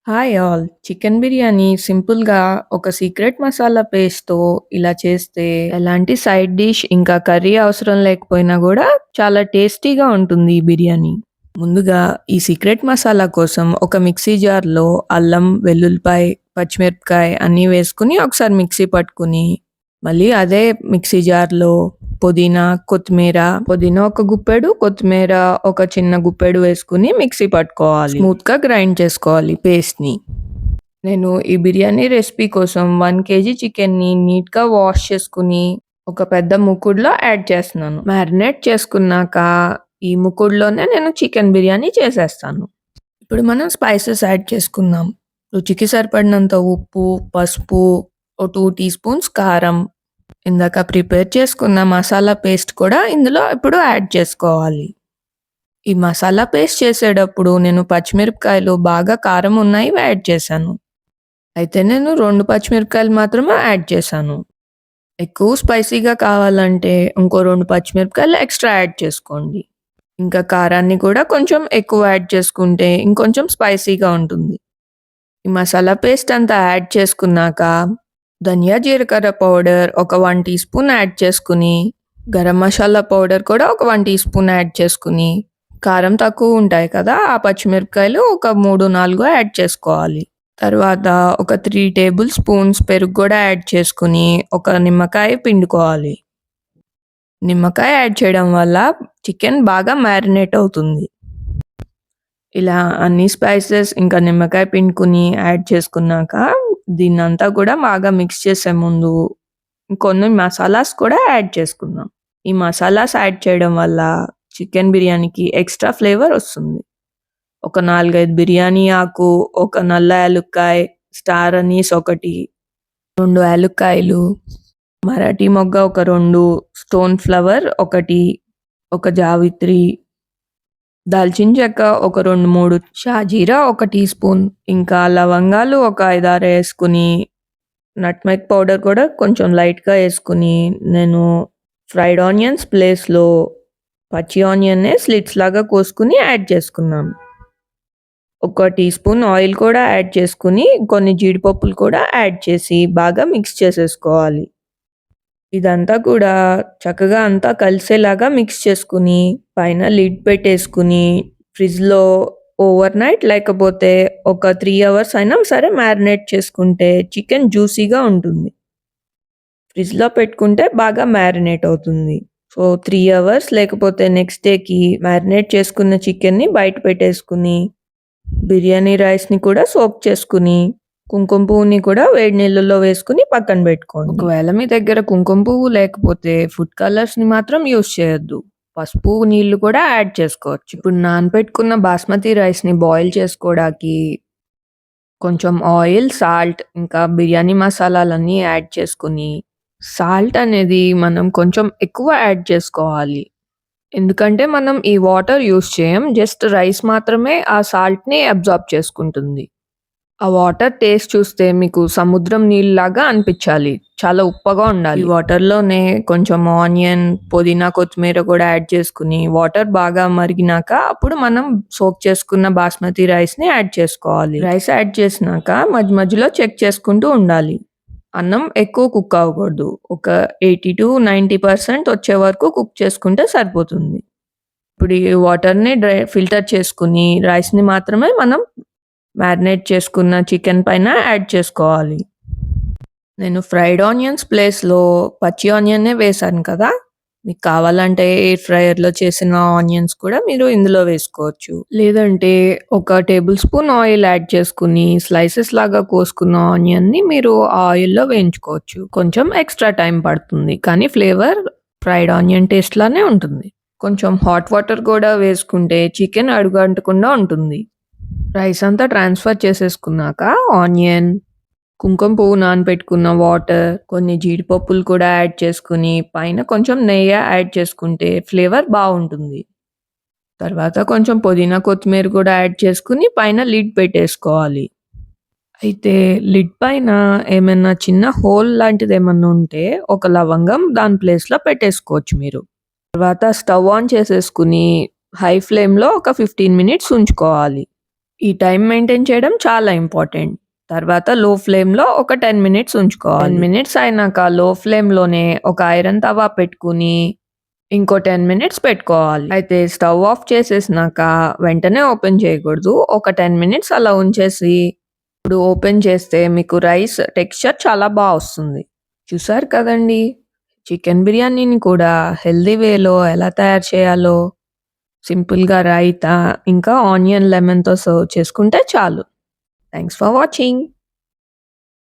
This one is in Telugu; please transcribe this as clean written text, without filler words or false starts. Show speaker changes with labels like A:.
A: Hi all. చికెన్ బిర్యానీ సింపుల్‌గా ఒక సీక్రెట్ మసాలా పేస్ట్‌తో ఇలా చేస్తే ఎలాంటి సైడ్ డిష్ ఇంకా కర్రీ అవసరం లేకపోయినా గూడా చాలా టేస్టీగా ఉంటుంది ఈ బిర్యానీ. ముందుగా ఈ సీక్రెట్ మసాలా కోసం ఒక మిక్సీ జార్‌లో అల్లం, వెల్లుల్లిపాయ, పచ్చిమిరపకాయ అన్నీ వేసుకొని ఒకసారి మిక్సీ పట్టుకొని, మళ్ళీ అదే మిక్సీ జార్‌లో పుదీనా, కొత్తిమీర, పుదీనా ఒక గుప్పెడు, కొత్తిమీర ఒక చిన్న గుప్పెడు వేసుకొని మిక్సీ పట్టుకోవాలి. స్మూత్‌గా గ్రైండ్ చేసుకోవాలి పేస్ట్‌ని. నేను ఈ బిర్యానీ రెసిపీ కోసం 1 కేజీ చికెన్‌ని నీట్‌గా వాష్ చేసుకొని, ఒక పెద్ద మూకుడులో యాడ్ చేస్తున్నాను. మ్యారినేట్ చేసుకున్నాక ఈ మూకుడులోనే నేను చికెన్ బిర్యానీ చేసేస్తాను. ఇప్పుడు మనం స్పైసెస్ యాడ్ చేసుకుందాం. రుచికి సరిపడినంత ఉప్పు, పసుపు, ఓ 2 టీ స్పూన్స్ కారం, ఇందాక ప్రిపేర్ చేసుకున్న మసాలా పేస్ట్ కూడా ఇందులో ఇప్పుడు యాడ్ చేసుకోవాలి. ఈ మసాలా పేస్ట్ చేసేటప్పుడు నేను పచ్చిమిరపకాయలు బాగా కారం ఉన్నయి యాడ్ చేశాను. అయితే నేను 2 పచ్చిమిరపకాయలు మాత్రమే యాడ్ చేశాను. ఎక్కువ స్పైసీగా కావాలంటే ఇంకో 2 పచ్చిమిరపకాయలు ఎక్స్‌ట్రా యాడ్ చేసుకోండి. ఇంకా కారాన్ని కూడా కొంచెం ఎక్కువ యాడ్ చేసుకుంటే ఇంకొంచెం స్పైసీగా ఉంటుంది. ఈ మసాలా పేస్ట్ అంతా యాడ్ చేసుకున్నాక ధనియా, జీలకర్ర పౌడర్ ఒక 1 టీ స్పూన్ యాడ్ చేసుకొని, గరం మసాలా పౌడర్ కూడా ఒక 1 టీ స్పూన్ యాడ్ చేసుకొని, కారం తక్కువ ఉంటాయి కదా! ఆ పచ్చిమిరపకాయలు ఒక 3, 4 యాడ్ చేసుకోవాలి. తర్వాత ఒక 3 టేబుల్ స్పూన్స్ పెరుగు గూడా యాడ్ చేసుకొని, ఒక నిమ్మకాయ పిండుకోవాలి. నిమ్మకాయ యాడ్ చేయడం వల్ల చికెన్ బాగా మ్యారినేట్ అవుతుంది. ఇలా అన్ని స్పైసెస్ ఇంకా నిమ్మకాయ పిండుకొని యాడ్ చేసుకున్నాక, దీన్నంతా కూడా బాగా మిక్స్ చేసే ముందు కొన్ని మసాలాస్ కూడా యాడ్ చేసుకుందాం. ఈ మసాలాస్ యాడ్ చేయడం వల్ల చికెన్ బిర్యానీకి ఎక్స్‌ట్రా ఫ్లేవర్ వస్తుంది. ఒక 4, 5 బిర్యానీ ఆకు, ఒక నల్ల యాలుక్కాయ, స్టార్ అనీస్ ఒకటి, 2 యాలుక్కాయలు, మరాఠీ మొగ్గ ఒక 2, స్టోన్ ఫ్లవర్ ఒకటి, ఒక జావిత్రి, దాల్చిన చెక్క ఒక 2, 3, షాజీరా ఒక టీ స్పూన్, ఇంకా లవంగాలు ఒక 5, 6 యేసుకొని, నట్‌మెగ్ పౌడర్ కూడా కొంచెం లైట్‌గా యేసుకొని, నేను ఫ్రైడ్ ఆనియన్స్ ప్లేస్‌లో పచ్చి ఆనియన్నే స్లిట్స్ లాగా కోసుకొని యాడ్ చేసుకున్నాను. ఒక టీ స్పూన్ ఆయిల్ కూడా యాడ్ చేసుకొని, కొన్ని జీడిపప్పులు కూడా యాడ్ చేసి బాగా మిక్స్ చేసేసుకోవాలి. ఇదంతా కూడా చక్కగా అంతా కలిసేలాగా మిక్స్ చేసుకొని, పైన లిడ్ పెట్టేసుకొని, ఫ్రిడ్జ్‌లో ఓవర్ నైట్ లేకపోతే ఒక 3 అవర్స్ అయినా సరే మ్యారినేట్ చేసుకుంటే చికెన్ జ్యూసీగా ఉంటుంది. ఫ్రిడ్జ్‌లో పెట్టుకుంటే బాగా మ్యారినేట్ అవుతుంది. సో, 3 అవర్స్ లేకపోతే నెక్స్ట్ డేకి మ్యారినేట్ చేసుకున్న చికెన్‌ని బయట పెట్టేసుకొని, బిర్యానీ రైస్‌ని కూడా సోక్ చేసుకొని, కుంకుమ పువ్వుని కూడా వేడి నీళ్ళలో వేసుకొని పక్కన పెట్టుకోండి. ఒకవేళ మీ దగ్గర కుంకుమ పువ్వు లేకపోతే ఫుడ్ కలర్స్‌ని మాత్రం యూజ్ చేయొద్దు. పసుపు నీళ్లు కూడా యాడ్ చేసుకోవచ్చు. ఇప్పుడు నానబెట్టుకున్న బాస్మతి రైస్‌ని బాయిల్ చేసుకోవడానికి కొంచెం ఆయిల్, సాల్ట్ ఇంకా బిర్యానీ మసాలాలన్నీ యాడ్ చేసుకొని, సాల్ట్ అనేది మనం కొంచెం ఎక్కువ యాడ్ చేసుకోవాలి. ఎందుకంటే మనం ఈ వాటర్ యూజ్ చేయం. జస్ట్ రైస్ మాత్రమే ఆ సాల్ట్‌ని అబ్జార్బ్ చేసుకుంటుంది. ఆ వాటర్ టేస్ట్ చూస్తే మీకు సముద్రం నీళ్ళలాగా అనిపించాలి. చాలా ఉప్పగా ఉండాలి. ఈ వాటర్‌లోనే కొంచెం ఆనియన్, పుదీనా, కొత్తిమీర కూడా యాడ్ చేసుకొని, వాటర్ బాగా మరిగినాక అప్పుడు మనం సోక్ చేసుకున్న బాస్మతి రైస్‌ని యాడ్ చేసుకోవాలి. రైస్ యాడ్ చేసినాక మధ్య మధ్యలో చెక్ చేసుకుంటూ ఉండాలి. అన్నం ఎక్కువ కుక్ అవ్వకూడదు. ఒక 80-90% వచ్చే వరకు కుక్ చేసుకుంటే సరిపోతుంది. ఇప్పుడు ఈ వాటర్‌ని ఫిల్టర్ చేసుకొని, రైస్‌ని మాత్రమే మనం మ్యారినేట్ చేసుకున్న చికెన్ పైన యాడ్ చేసుకోవాలి. నేను ఫ్రైడ్ ఆనియన్స్ ప్లేస్‌లో పచ్చి ఆనియన్నే వేశాను కదా! మీకు కావాలంటే ఎయిర్ ఫ్రైయర్‌లో చేసిన ఆనియన్స్ కూడా మీరు ఇందులో వేసుకోవచ్చు. లేదంటే ఒక టేబుల్ స్పూన్ ఆయిల్ యాడ్ చేసుకొని స్లైసెస్ లాగా కోసుకున్న ఆనియన్‌ని మీరు ఆ ఆయిల్‌లో వేయించుకోవచ్చు. కొంచెం ఎక్స్‌ట్రా టైం పడుతుంది. కానీ ఫ్లేవర్ ఫ్రైడ్ ఆనియన్ టేస్ట్ లానే ఉంటుంది. కొంచెం హాట్ వాటర్ కూడా వేసుకుంటే చికెన్ అడుగంటకుండా ఉంటుంది. రైస్ అంతా ట్రాన్స్‌ఫర్ చేసేసుకున్నాక ఆనియన్, కుంకుమ పువ్వు నానబెట్టుకున్న వాటర్, కొన్ని జీడిపప్పులు కూడా యాడ్ చేసుకొని, పైన కొంచెం నెయ్యి యాడ్ చేసుకుంటే ఫ్లేవర్ బావుంటుంది. తర్వాత కొంచెం పుదీనా, కొత్తిమీర కూడా యాడ్ చేసుకొని పైన లిడ్ పెట్టేసుకోవాలి. అయితే లిడ్ పైన ఏమైనా చిన్న హోల్ లాంటిదేమన్నా ఉంటే ఒక లవంగం దాని ప్లేస్‌లో పెట్టేసుకోవచ్చు మీరు. తర్వాత స్టవ్ ఆన్ చేసేసుకొని హై ఫ్లేమ్‌లో ఒక 15 మినిట్స్ ఉంచుకోవాలి. ఈ టైం మెయింటైన్ చేయడం చాలా ఇంపార్టెంట్. తర్వాత లో ఫ్లేమ్‌లో ఒక 10 మినిట్స్ ఉంచుకోవాలి. 10 మినిట్స్ అయినాక లో ఫ్లేమ్‌లోనే ఒక ఐరన్ తవా పెట్టుకొని, ఇంకో 10 మినిట్స్ పెట్టుకోవాలి. అయితే స్టవ్ ఆఫ్ చేసేసినాక వెంటనే ఓపెన్ చేయకూడదు. ఒక 10 మినిట్స్ అలా ఉంచేసి, ఇప్పుడు ఓపెన్ చేస్తే మీకు రైస్ టెక్స్చర్ చాలా వస్తుంది. చూసారు కదండీ! చికెన్ బిర్యానీని కూడా హెల్తీ వేలో ఎలా తయారు చేయాలో సింపుల్‌గా రైతా, ఇంకా ఆనియన్ లెమన్‌తో సర్వ్ చేసుకుంటే చాలు. Thanks for watching.